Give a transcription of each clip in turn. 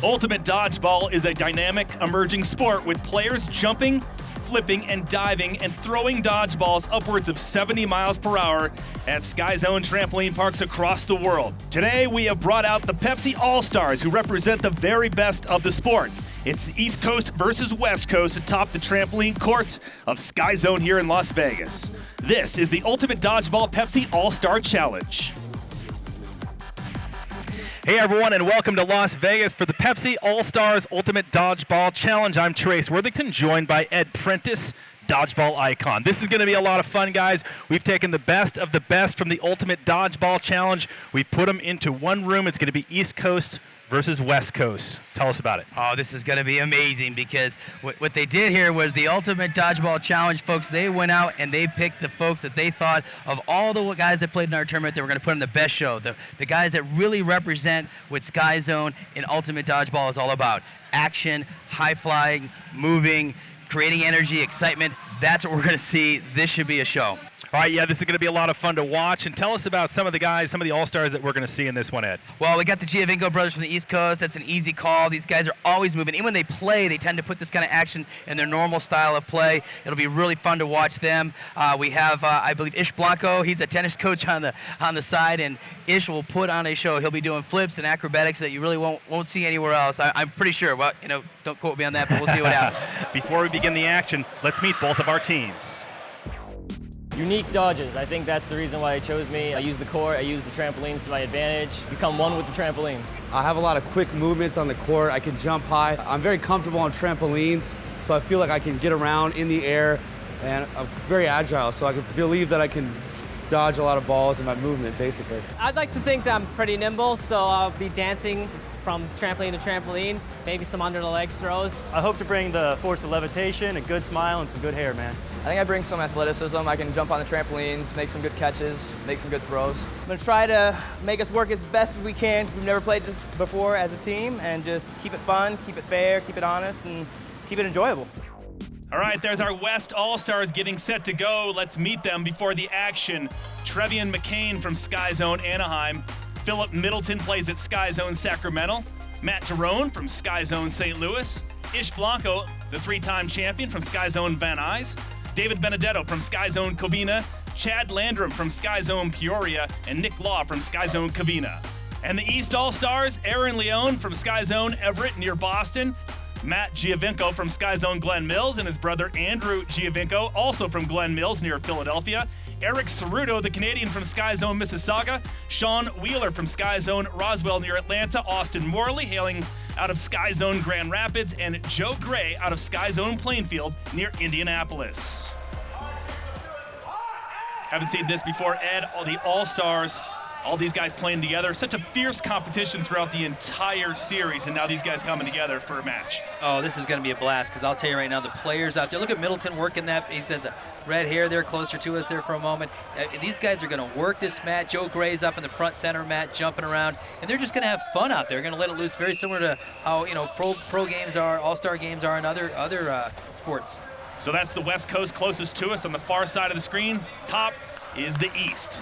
Ultimate Dodgeball is a dynamic, emerging sport with players jumping, flipping, and diving and throwing dodgeballs upwards of 70 miles per hour at Sky Zone trampoline parks across the world. Today, we have brought out the Pepsi All-Stars, who represent the very best of the sport. It's East Coast versus West Coast atop the trampoline courts of Sky Zone here in Las Vegas. This is the Ultimate Dodgeball Pepsi All-Star Challenge. Hey everyone, and welcome to Las Vegas for the Pepsi All-Stars Ultimate Dodgeball Challenge. I'm Trace Worthington, joined by Ed Prentice, dodgeball icon. This is going to be a lot of fun, guys. We've taken the best of the best from the Ultimate Dodgeball Challenge. We've put them into one room. It's going to be East Coast versus West Coast. Tell us about it. Oh, this is going to be amazing because what they did here was the Ultimate Dodgeball Challenge, folks. They went out and they picked the folks that they thought of all the guys that played in our tournament that were going to put on the best show, the guys that really represent what Sky Zone and Ultimate Dodgeball is all about. Action, high flying, moving, creating energy, excitement. That's what we're going to see. This should be a show. All right, yeah, this is going to be a lot of fun to watch. And tell us about some of the guys, some of the All-Stars that we're going to see in this one, Ed. Well, we got the Giovinco brothers from the East Coast. That's an easy call. These guys are always moving. Even when they play, they tend to put this kind of action in their normal style of play. It'll be really fun to watch them. We have, I believe, Ish Blanco. He's a tennis coach on the side, and Ish will put on a show. He'll be doing flips and acrobatics that you really won't see anywhere else. I'm pretty sure. Well, don't quote me on that, but we'll see what happens. Before we begin the action, let's meet both of our teams. Unique dodges. I think that's the reason why they chose me. I use the court, I use the trampolines to my advantage, become one with the trampoline. I have a lot of quick movements on the court. I can jump high. I'm very comfortable on trampolines, so I feel like I can get around in the air, and I'm very agile, so I can believe that I can dodge a lot of balls in my movement, basically. I'd like to think that I'm pretty nimble, so I'll be dancing from trampoline to trampoline, maybe some under the legs throws. I hope to bring the force of levitation, a good smile, and some good hair, man. I think I bring some athleticism. I can jump on the trampolines, make some good catches, make some good throws. I'm gonna try to make us work as best as we can because we've never played this before as a team, and just keep it fun, keep it fair, keep it honest, and keep it enjoyable. All right, there's our West All-Stars getting set to go. Let's meet them before the action. Trevian McCain from Sky Zone Anaheim. Philip Middleton plays at Sky Zone Sacramento. Matt Jerome from Sky Zone St. Louis. Ish Blanco, the three-time champion from Sky Zone Van Nuys. David Benedetto from Sky Zone Covina. Chad Landrum from Sky Zone Peoria. And Nick Law from Sky Zone Covina. And the East All-Stars, Aaron Leone from Sky Zone Everett near Boston. Matt Giovinco from Sky Zone Glen Mills and his brother Andrew Giovinco, also from Glen Mills near Philadelphia. Eric Ceruto, the Canadian from Sky Zone Mississauga. Sean Wheeler from Sky Zone Roswell near Atlanta. Austin Morley hailing out of Sky Zone Grand Rapids. And Joe Gray out of Sky Zone Plainfield near Indianapolis. Haven't seen this before, Ed. All the All-Stars, all these guys playing together. Such a fierce competition throughout the entire series, and now these guys coming together for a match. Oh, this is going to be a blast because I'll tell you right now, the players out there, look at Middleton working that. He said the red hair there closer to us there for a moment. These guys are going to work this mat. Joe Gray's up in the front center mat jumping around, and they're just going to have fun out there. They're going to let it loose, very similar to how pro games are, all-star games are in other sports. So that's the West Coast closest to us on the far side of the screen. Top is the East.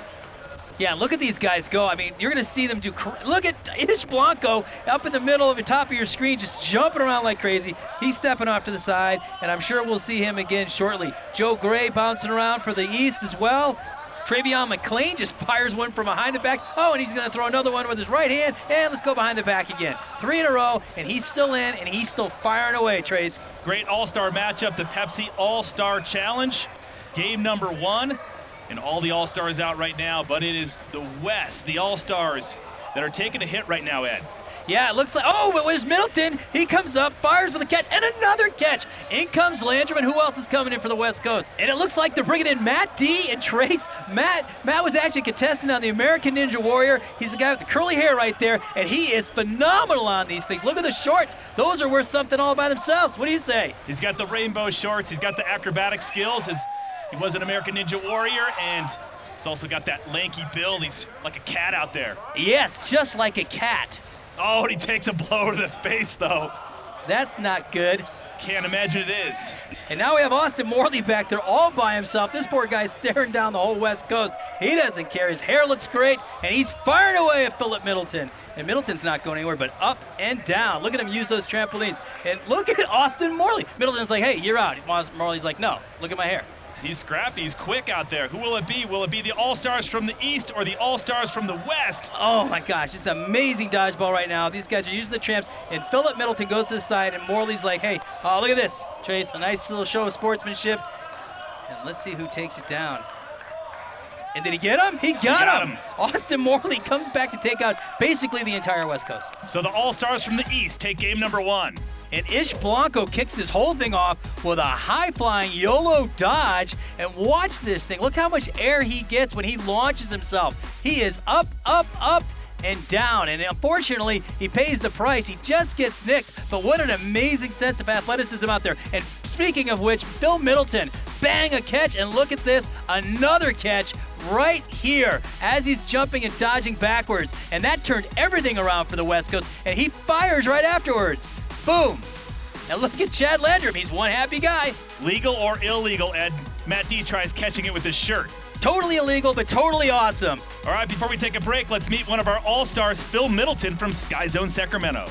Yeah, look at these guys go. I mean, you're going to see them do. Look at Ish Blanco up in the middle of the top of your screen, just jumping around like crazy. He's stepping off to the side, and I'm sure we'll see him again shortly. Joe Gray bouncing around for the East as well. Trevian McCain just fires one from behind the back. Oh, and he's going to throw another one with his right hand, and let's go behind the back again. 3 in a row, and he's still in, and he's still firing away, Trace. Great All-Star matchup, the Pepsi All-Star Challenge. Game number 1. And all the All-Stars out right now, but it is the West, the All-Stars, that are taking a hit right now, Ed. Yeah, it looks like, oh, but where's Middleton? He comes up, fires with a catch, and another catch. In comes Landrum, and who else is coming in for the West Coast? And it looks like they're bringing in Matt D and Trace. Matt was actually a contestant on the American Ninja Warrior. He's the guy with the curly hair right there, and he is phenomenal on these things. Look at the shorts. Those are worth something all by themselves. What do you say? He's got the rainbow shorts. He's got the acrobatic skills. He was an American Ninja Warrior, and he's also got that lanky build. He's like a cat out there. Yes, just like a cat. Oh, and he takes a blow to the face, though. That's not good. Can't imagine it is. And now we have Austin Morley back there all by himself. This poor guy's staring down the whole West Coast. He doesn't care. His hair looks great, and he's firing away at Philip Middleton. And Middleton's not going anywhere but up and down. Look at him use those trampolines. And look at Austin Morley. Middleton's like, hey, you're out. Morley's like, no, look at my hair. He's scrappy, he's quick out there. Who will it be? Will it be the All-Stars from the East or the All-Stars from the West? Oh my gosh, it's amazing dodgeball right now. These guys are using the tramps, and Philip Middleton goes to the side, and Morley's like, hey, look at this, Trace, a nice little show of sportsmanship. And let's see who takes it down. And did he get him? He got him. Austin Morley comes back to take out basically the entire West Coast. So the All-Stars from the East take game number 1. And Ish Blanco kicks this whole thing off with a high-flying YOLO dodge. And watch this thing. Look how much air he gets when he launches himself. He is up, up, up, and down. And unfortunately, he pays the price. He just gets nicked. But what an amazing sense of athleticism out there. And speaking of which, Phil Middleton, bang, a catch. And look at this, another catch right here as he's jumping and dodging backwards. And that turned everything around for the West Coast. And he fires right afterwards. Boom. Now look at Chad Landrum. He's one happy guy. Legal or illegal, Ed? Matt D tries catching it with his shirt. Totally illegal, but totally awesome. All right, before we take a break, let's meet one of our All-Stars, Phil Middleton from Sky Zone Sacramento.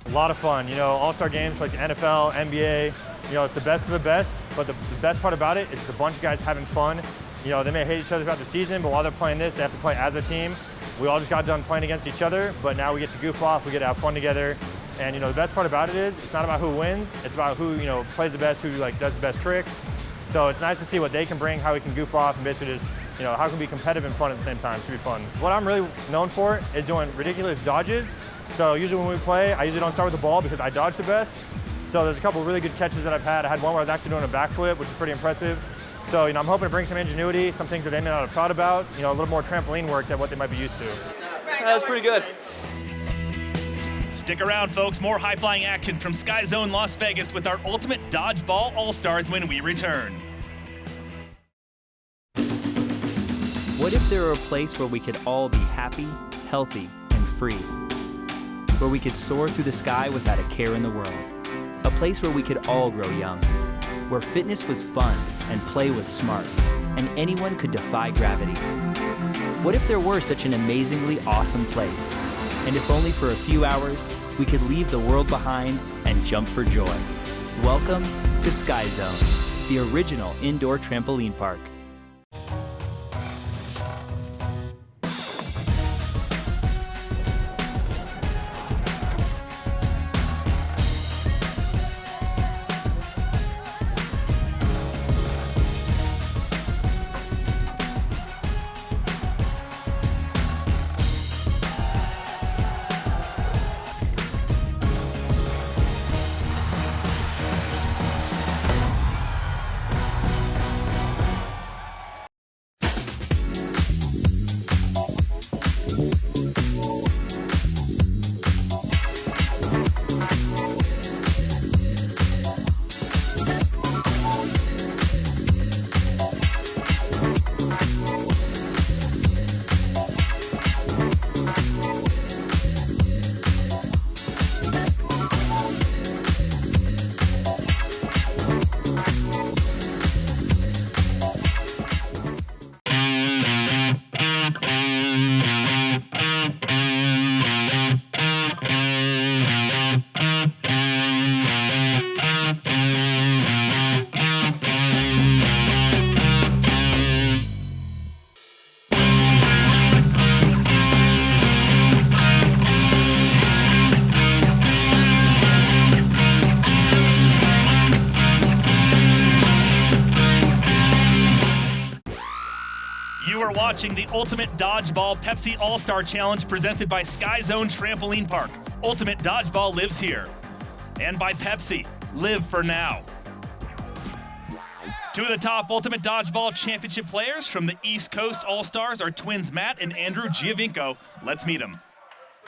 A lot of fun, all-star games like the NFL, NBA, it's the best of the best, but the best part about it is it's a bunch of guys having fun. They may hate each other throughout the season, but while they're playing this, they have to play as a team. We all just got done playing against each other, but now we get to goof off, we get to have fun together. And the best part about it is it's not about who wins, it's about who plays the best, who does the best tricks. So it's nice to see what they can bring, how we can goof off, and basically just how can we be competitive and fun at the same time. It should be fun. What I'm really known for is doing ridiculous dodges. So usually when we play, I usually don't start with the ball because I dodge the best. So there's a couple really good catches that I've had. I had one where I was actually doing a backflip, which is pretty impressive. So I'm hoping to bring some ingenuity, some things that they may not have thought about, a little more trampoline work than what they might be used to. That was pretty good. Stick around, folks. More high-flying action from Sky Zone Las Vegas with our Ultimate Dodgeball All-Stars when we return. What if there were a place where we could all be happy, healthy, and free? Where we could soar through the sky without a care in the world. A place where we could all grow young. Where fitness was fun and play was smart, and anyone could defy gravity. What if there were such an amazingly awesome place? And if only for a few hours, we could leave the world behind and jump for joy. Welcome to Sky Zone, the original indoor trampoline park. Watching the Ultimate Dodgeball Pepsi All-Star Challenge presented by Sky Zone Trampoline Park. Ultimate Dodgeball lives here. And by Pepsi, live for now. Two of the top Ultimate Dodgeball Championship players from the East Coast All-Stars are twins Matt and Andrew Giovinco. Let's meet them.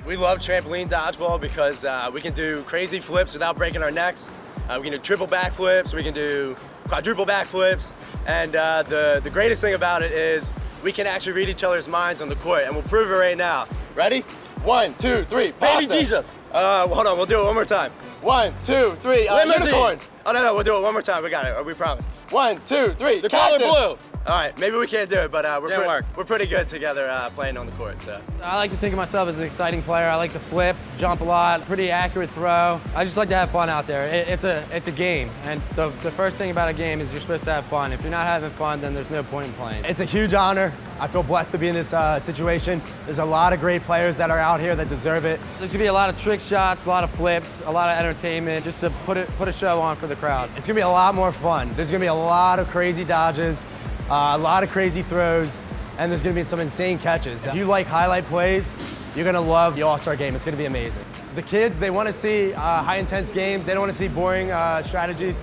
We love trampoline dodgeball because we can do crazy flips without breaking our necks. We can do triple backflips, we can do quadruple backflips, and the greatest thing about it is we can actually read each other's minds on the court, and we'll prove it right now. Ready? 1, 2, 3. Baby Pasta. Jesus. Hold on, we'll do it one more time. 1, 2, 3. Unicorns. Oh, no, we'll do it one more time. We got it. We promise. 1, 2, 3. The color blue. All right, maybe we can't do it, but Didn't work. we're pretty good together playing on the court. So I like to think of myself as an exciting player. I like to flip, jump a lot, pretty accurate throw. I just like to have fun out there. It's a game, and the first thing about a game is you're supposed to have fun. If you're not having fun, then there's no point in playing. It's a huge honor. I feel blessed to be in this situation. There's a lot of great players that are out here that deserve it. There's gonna be a lot of trick shots, a lot of flips, a lot of entertainment, just to put a show on for the crowd. It's gonna be a lot more fun. There's gonna be a lot of crazy dodges, a lot of crazy throws, and there's gonna be some insane catches. If you like highlight plays, you're gonna love the All-Star game. It's gonna be amazing. The kids, they wanna see high intense games. They don't wanna see boring strategies.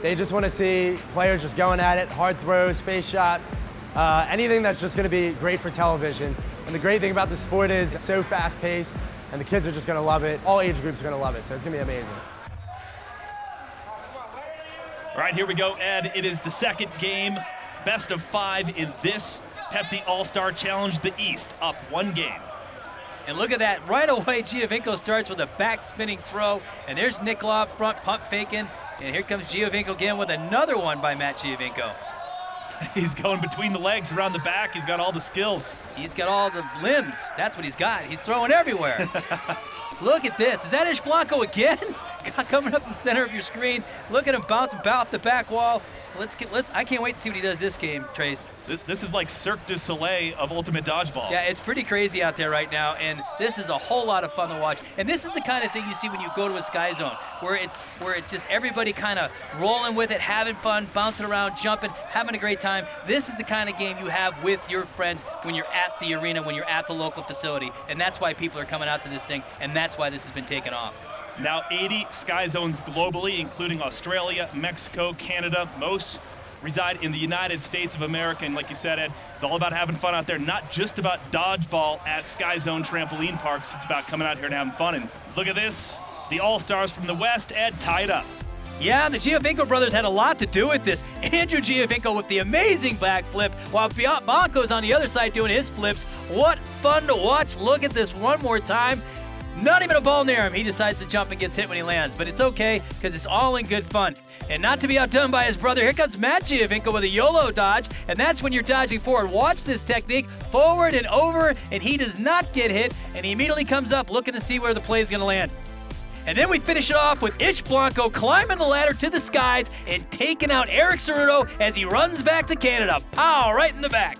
They just wanna see players just going at it, hard throws, face shots, anything that's just gonna be great for television. And the great thing about the sport is it's so fast paced, and the kids are just gonna love it. All age groups are gonna love it, so it's gonna be amazing. All right, here we go, Ed. It is the second game, best of 5 in this Pepsi All-Star Challenge. The East up 1 game. And look at that, right away Giovinco starts with a back spinning throw, and there's Nikolov front pump faking, and here comes Giovinco again with another one by Matt Giovinco. He's going between the legs, around the back. He's got all the skills. He's got all the limbs. That's what he's got. He's throwing everywhere. Look at this. Is that Ish Blanco again? Coming up the center of your screen. Look at him bouncing off the back wall. I can't wait to see what he does this game, Trace. This is like Cirque du Soleil of Ultimate Dodgeball. Yeah, it's pretty crazy out there right now, and this is a whole lot of fun to watch. And this is the kind of thing you see when you go to a Sky Zone, where it's just everybody kind of rolling with it, having fun, bouncing around, jumping, having a great time. This is the kind of game you have with your friends when you're at the arena, when you're at the local facility, and that's why people are coming out to this thing, and that's why this has been taken off. Now 80 Sky Zones globally, including Australia, Mexico, Canada. Most reside in the United States of America, and like you said, Ed, it's all about having fun out there, not just about dodgeball at Sky Zone trampoline parks. It's about coming out here and having fun. And look at this, the All-Stars from the West, Ed, tied up. Yeah, the Giovinco brothers had a lot to do with this. Andrew Giovinco with the amazing backflip, while Blanco's on the other side doing his flips. What fun to watch. Look at this one more time. Not even a ball near him. He decides to jump and gets hit when he lands, but it's okay because it's all in good fun. And not to be outdone by his brother, here comes Matt Giovinco with a YOLO dodge, and that's when you're dodging forward. Watch this technique, forward and over, and he does not get hit, and he immediately comes up looking to see where the play is going to land. And then we finish it off with Ish Blanco climbing the ladder to the skies and taking out Eric Ceruto as he runs back to Canada. Pow, right in the back.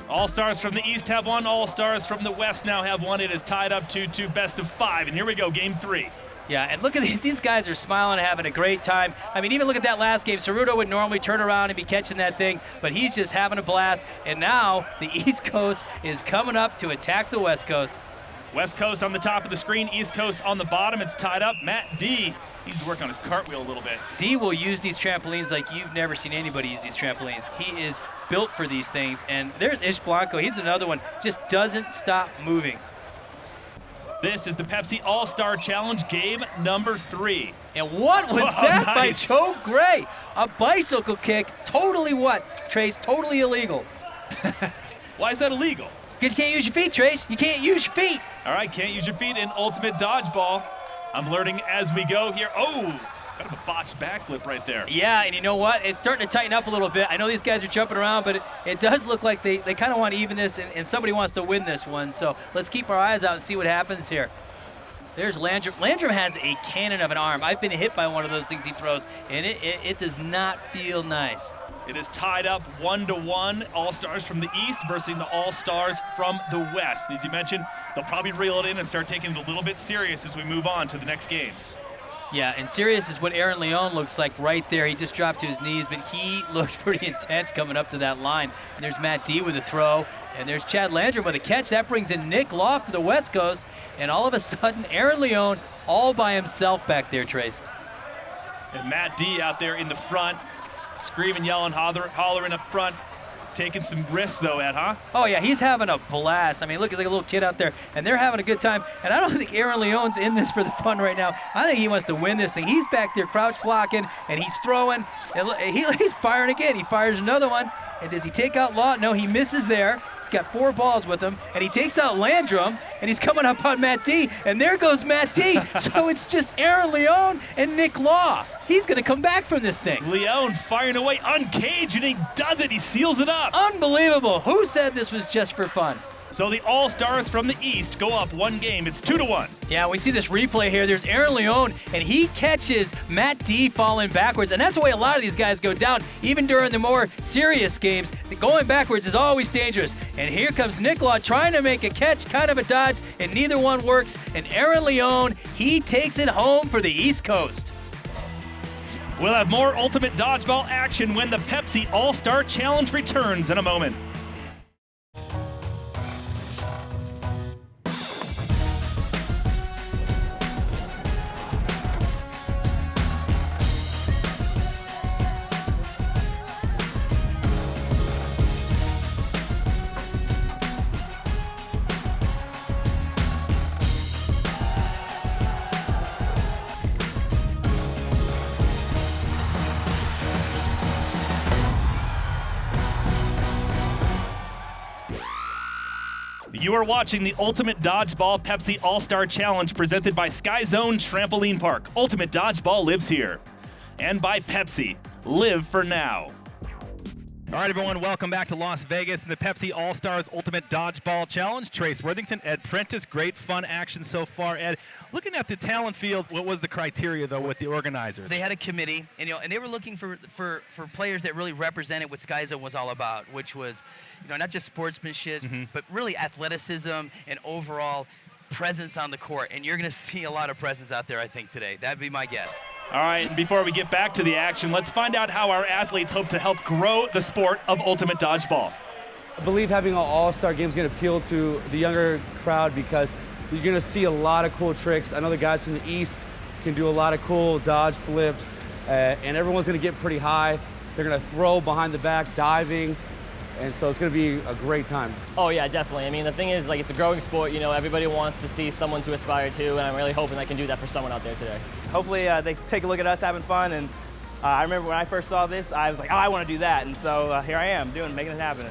All-Stars from the East have one. All-Stars from the West now have one. It is tied up to best of 5. And here we go, game 3. Yeah, and look at these guys are smiling and having a great time. I mean, even look at that last game. Ceruto would normally turn around and be catching that thing, but he's just having a blast. And now the East Coast is coming up to attack the West Coast. West Coast on the top of the screen, East Coast on the bottom. It's tied up. Matt D needs to work on his cartwheel a little bit. D will use these trampolines like you've never seen anybody use these trampolines. He is built for these things. And there's Ish Blanco. He's another one. Just doesn't stop moving. This is the Pepsi All-Star Challenge, game number 3. And what was that nice by Joe Gray? A bicycle kick. Totally what, Trace? Totally illegal. Why is that illegal? Because you can't use your feet, Trace. You can't use your feet. All right, can't use your feet in Ultimate Dodgeball. I'm learning as we go here. Oh, kind of a botched backflip right there. Yeah, and you know what? It's starting to tighten up a little bit. I know these guys are jumping around, but it does look like they kind of want to even this, and somebody wants to win this one. So let's keep our eyes out and see what happens here. There's Landrum. Landrum has a cannon of an arm. I've been hit by one of those things he throws, and it does not feel nice. It is tied up 1-1. All-Stars from the East versus the All-Stars from the West. And as you mentioned, they'll probably reel it in and start taking it a little bit serious as we move on to the next games. Yeah, and serious is what Aaron Leon looks like right there. He just dropped to his knees, but he looked pretty intense coming up to that line. And there's Matt D with a throw, and there's Chad Landrum with a catch. That brings in Nick Loft for the West Coast, and all of a sudden, Aaron Leon all by himself back there, Trace. And Matt D out there in the front, screaming, yelling, hollering up front. Taking some risks, though, Ed, huh? Oh, yeah, he's having a blast. I mean, look, he's like a little kid out there, and they're having a good time. And I don't think Aaron Leon's in this for the fun right now. I think he wants to win this thing. He's back there crouch blocking, and he's throwing. And he's firing again. He fires another one. And does he take out Law? No, he misses there. got 4 balls with him, and he takes out Landrum, and he's coming up on Matt D, and there goes Matt D. So it's just Aaron Leone and Nick Law. He's going to come back from this thing. Leone firing away, uncaged, and he does it. He seals it up. Unbelievable. Who said this was just for fun? So the All-Stars from the East go up 1 game. It's 2-1. Yeah, we see this replay here. There's Aaron Leone, and he catches Matt D falling backwards, and that's the way a lot of these guys go down, even during the more serious games. Going backwards is always dangerous. And here comes Nick Law trying to make a catch, kind of a dodge, and neither one works. And Aaron Leone, he takes it home for the East Coast. We'll have more Ultimate Dodgeball action when the Pepsi All-Star Challenge returns in a moment. You are watching the Ultimate Dodgeball Pepsi All-Star Challenge presented by Sky Zone Trampoline Park. Ultimate Dodgeball lives here. And by Pepsi, live for now. All right, everyone, welcome back to Las Vegas and the Pepsi All-Stars Ultimate Dodgeball Challenge. Trace Worthington, Ed Prentice, great fun action so far. Ed, looking at the talent field, what was the criteria, though, with the organizers? They had a committee, and they were looking for players that really represented what Sky Zone was all about, which was, not just sportsmanship, but really athleticism and overall presence on the court. And you're going to see a lot of presence out there, I think, today. That'd be my guess. All right, and before we get back to the action, let's find out how our athletes hope to help grow the sport of Ultimate Dodgeball. I believe having an all-star game is going to appeal to the younger crowd because you're going to see a lot of cool tricks. I know the guys from the East can do a lot of cool dodge flips, and everyone's going to get pretty high. They're going to throw behind the back, diving, and so it's going to be a great time. Oh yeah, definitely. I mean, the thing is, it's a growing sport. Everybody wants to see someone to aspire to, and I'm really hoping I can do that for someone out there today. Hopefully they take a look at us having fun, and I remember when I first saw this, I was like, oh, I want to do that, and so here I am making it happen.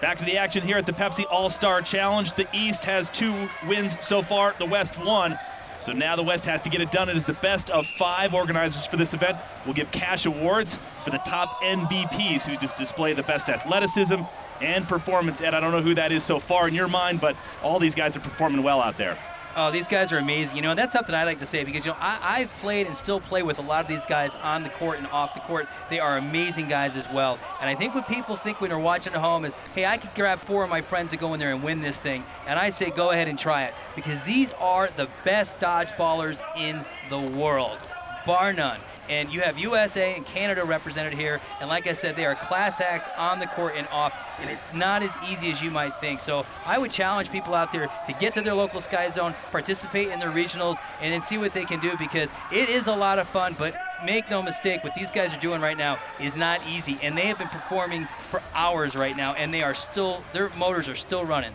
Back to the action here at the Pepsi All-Star Challenge. The East has 2 wins so far, the West 1. So now the West has to get it done. It is the best of 5 organizers for this event. We'll give cash awards for the top MVPs who display the best athleticism and performance. Ed, I don't know who that is so far in your mind, but all these guys are performing well out there. Oh, these guys are amazing. And that's something I like to say because, I've played and still play with a lot of these guys on the court and off the court. They are amazing guys as well. And I think what people think when they're watching at home is, hey, I could grab 4 of my friends to go in there and win this thing. And I say go ahead and try it because these are the best dodgeballers in the world, bar none. And you have USA and Canada represented here. And like I said, they are class acts on the court and off. And it's not as easy as you might think. So I would challenge people out there to get to their local Sky Zone, participate in their regionals, and then see what they can do because it is a lot of fun. But make no mistake, what these guys are doing right now is not easy. And they have been performing for hours right now. And they are still, their motors are still running.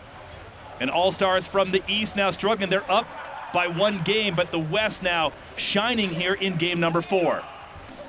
And All-Stars from the East now struggling. They're up by 1 game, but the West now shining here in game number 4.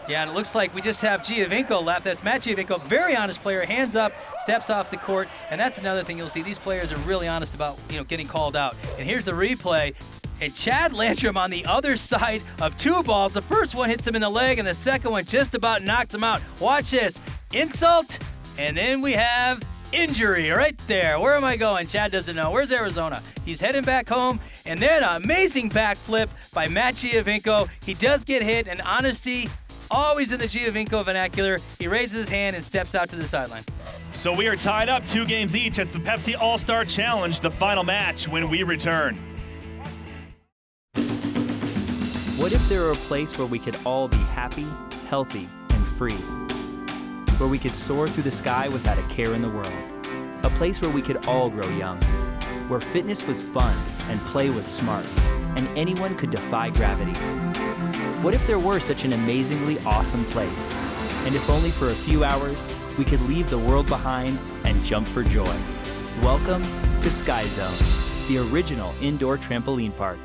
Yeah, and it looks like we just have Giovinco left. That's Matt Giovinco, very honest player, hands up, steps off the court, and that's another thing you'll see. These players are really honest about, getting called out. And here's the replay. And Chad Landrum on the other side of 2 balls. The first one hits him in the leg, and the second one just about knocks him out. Watch this. Insult, and then we have injury right there. Where am I going? Chad doesn't know. Where's Arizona? He's heading back home, and then an amazing backflip by Matt Giovinco. He does get hit, and honesty, always in the Giovinco vernacular. He raises his hand and steps out to the sideline. So we are tied up 2 games each. It's the Pepsi All-Star Challenge, the final match when we return. What if there were a place where we could all be happy, healthy, and free? Where we could soar through the sky without a care in the world. A place where we could all grow young. Where fitness was fun and play was smart, and anyone could defy gravity. What if there were such an amazingly awesome place? And if only for a few hours, we could leave the world behind and jump for joy. Welcome to Sky Zone, the original indoor trampoline park.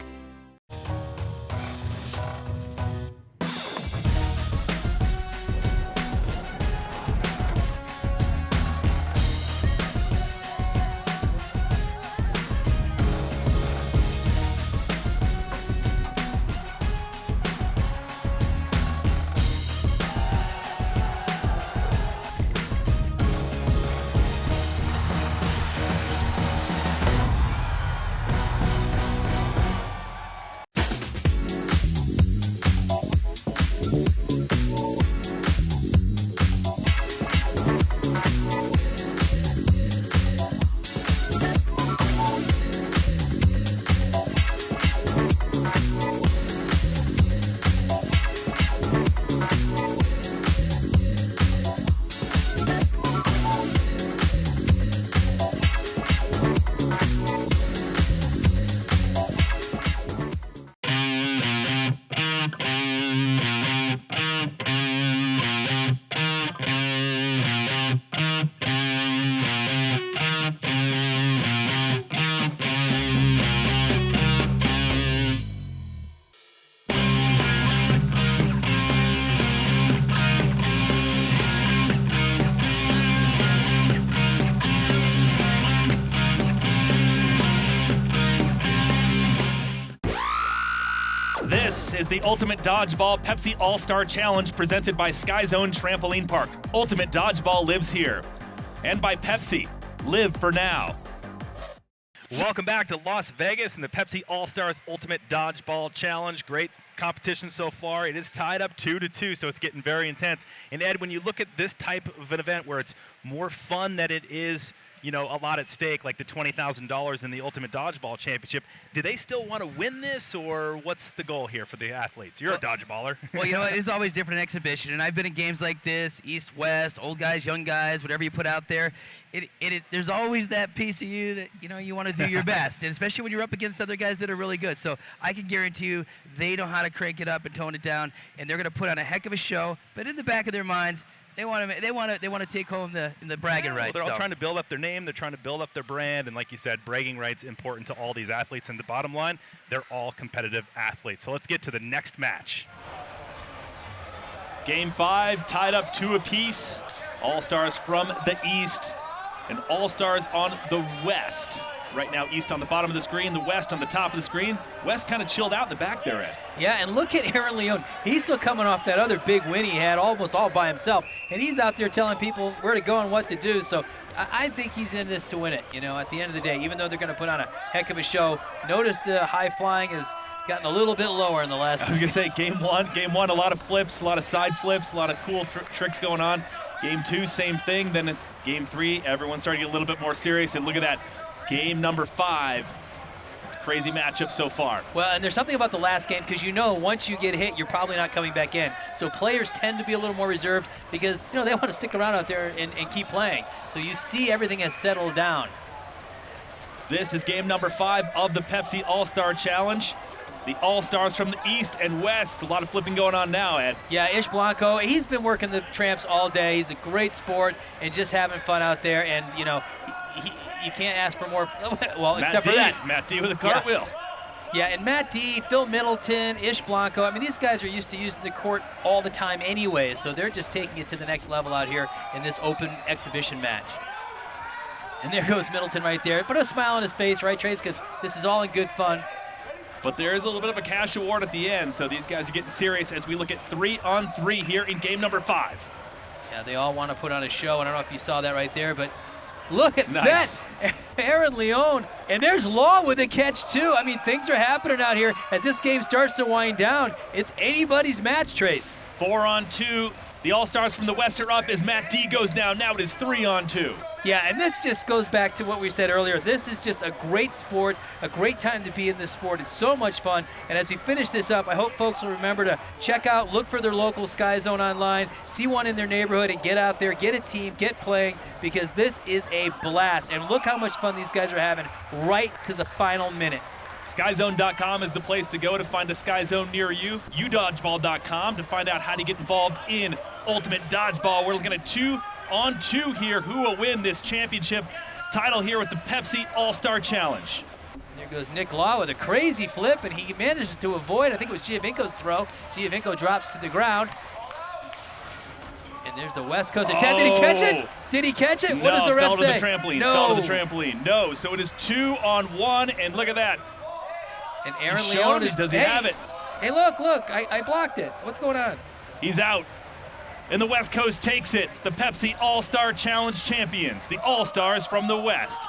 This is the Ultimate Dodgeball Pepsi All-Star Challenge presented by Sky Zone Trampoline Park. Ultimate Dodgeball lives here. And by Pepsi, live for now. Welcome back to Las Vegas and the Pepsi All-Stars Ultimate Dodgeball Challenge. Great competition so far. It is tied up 2-2, so it's getting very intense. And Ed, when you look at this type of an event where it's more fun than it is, you know, a lot at stake, like the $20,000 in the Ultimate Dodgeball Championship, do they still want to win this, or what's the goal here for the athletes? You're a dodgeballer. Well, you know, it is always different in exhibition, and I've been in games like this, East, West, old guys, young guys, whatever you put out there. There's always that piece of you that, you know, you want to do your best, and especially when you're up against other guys that are really good. So I can guarantee you they know how to crank it up and tone it down, and they're going to put on a heck of a show, but in the back of their minds, they want to take home the bragging rights. Well, they're all trying to build up their name. They're trying to build up their brand. And like you said, bragging rights important to all these athletes. And the bottom line, they're all competitive athletes. So let's get to the next match. Game 5, tied up 2 apiece. All-Stars from the East and All-Stars on the West. Right now, East on the bottom of the screen, the West on the top of the screen. West kind of chilled out in the back there, Ed. Yeah, and look at Aaron Leone. He's still coming off that other big win he had almost all by himself. And he's out there telling people where to go and what to do. So I think he's in this to win it, you know, at the end of the day. Even though they're going to put on a heck of a show, notice the high flying has gotten a little bit lower in the last. I was going to say, game one, a lot of flips, a lot of side flips, a lot of cool tricks going on. Game 2, same thing. Then in game 3, everyone's starting to get a little bit more serious. And look at that. Game number 5. It's a crazy matchup so far. Well, and there's something about the last game because you know once you get hit, you're probably not coming back in. So players tend to be a little more reserved because, you know, they want to stick around out there and keep playing. So you see everything has settled down. This is game number 5 of the Pepsi All-Star Challenge. The All-Stars from the East and West. A lot of flipping going on now, Ed. Yeah, Ish Blanco, he's been working the tramps all day. He's a great sport and just having fun out there. And, you know, you can't ask for more, well, except for that. Matt D with a cartwheel. Yeah, and Matt D, Phil Middleton, Ish Blanco, I mean, these guys are used to using the court all the time anyway, so they're just taking it to the next level out here in this open exhibition match. And there goes Middleton right there. Put a smile on his face, right, Trace, because this is all in good fun. But there is a little bit of a cash award at the end, so these guys are getting serious as we look at 3-on-3 here in game number 5. Yeah, they all want to put on a show. I don't know if you saw that right there, but look at nice. that. Aaron Leone. And there's Law with a catch, too. I mean, things are happening out here. As this game starts to wind down, it's anybody's match, Trace. 4-on-2. The All-Stars from the West are up as Matt D goes down. Now it is 3-on-2. Yeah, and this just goes back to what we said earlier. This is just a great sport, a great time to be in this sport. It's so much fun. And as we finish this up, I hope folks will remember to check out, look for their local Sky Zone online, see one in their neighborhood, and get out there, get a team, get playing, because this is a blast. And look how much fun these guys are having right to the final minute. SkyZone.com is the place to go to find a Sky Zone near you. UDodgeball.com to find out how to get involved in Ultimate Dodgeball. We're looking at 2-on-2 here. Who will win this championship title here with the Pepsi All-Star Challenge? There goes Nick Law with a crazy flip, and he manages to avoid, I think it was Giovinco's throw. Giovinco drops to the ground. And there's the West Coast attack. Did he catch it? Did he catch it? No, what does the ref fell to say? the trampoline. No. Fell to the trampoline. No, so it is 2-on-1, and look at that. And Aaron He's Leone showing it. Does he have it? Hey, look, I blocked it. What's going on? He's out. And the West Coast takes it. The Pepsi All-Star Challenge champions. The All-Stars from the West.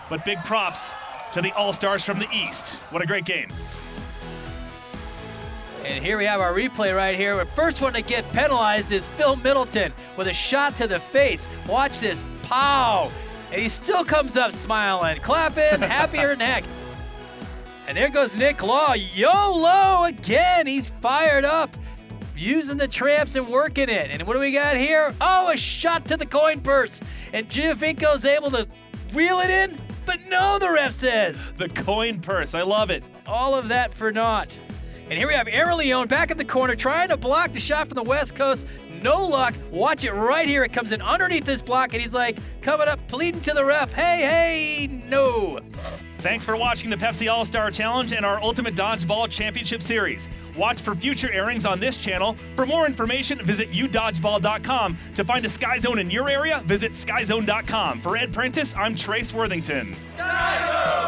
But big props to the All-Stars from the East. What a great game. And here we have our replay right here. The first one to get penalized is Phil Middleton with a shot to the face. Watch this. Pow! And he still comes up smiling, clapping, happier than heck. And there goes Nick Law. YOLO again. He's fired up, using the tramps and working it. And what do we got here? Oh, a shot to the coin purse. And Giovinco's able to reel it in, but no, the ref says. The coin purse. I love it. All of that for naught. And here we have Aaron Leone back in the corner trying to block the shot from the West Coast. No luck. Watch it right here. It comes in underneath this block, and he's like coming up, pleading to the ref. Hey, no. Thanks for watching the Pepsi All-Star Challenge and our Ultimate Dodgeball Championship Series. Watch for future airings on this channel. For more information, visit udodgeball.com. To find a Sky Zone in your area, visit skyzone.com. For Ed Prentice, I'm Trace Worthington. Sky Zone!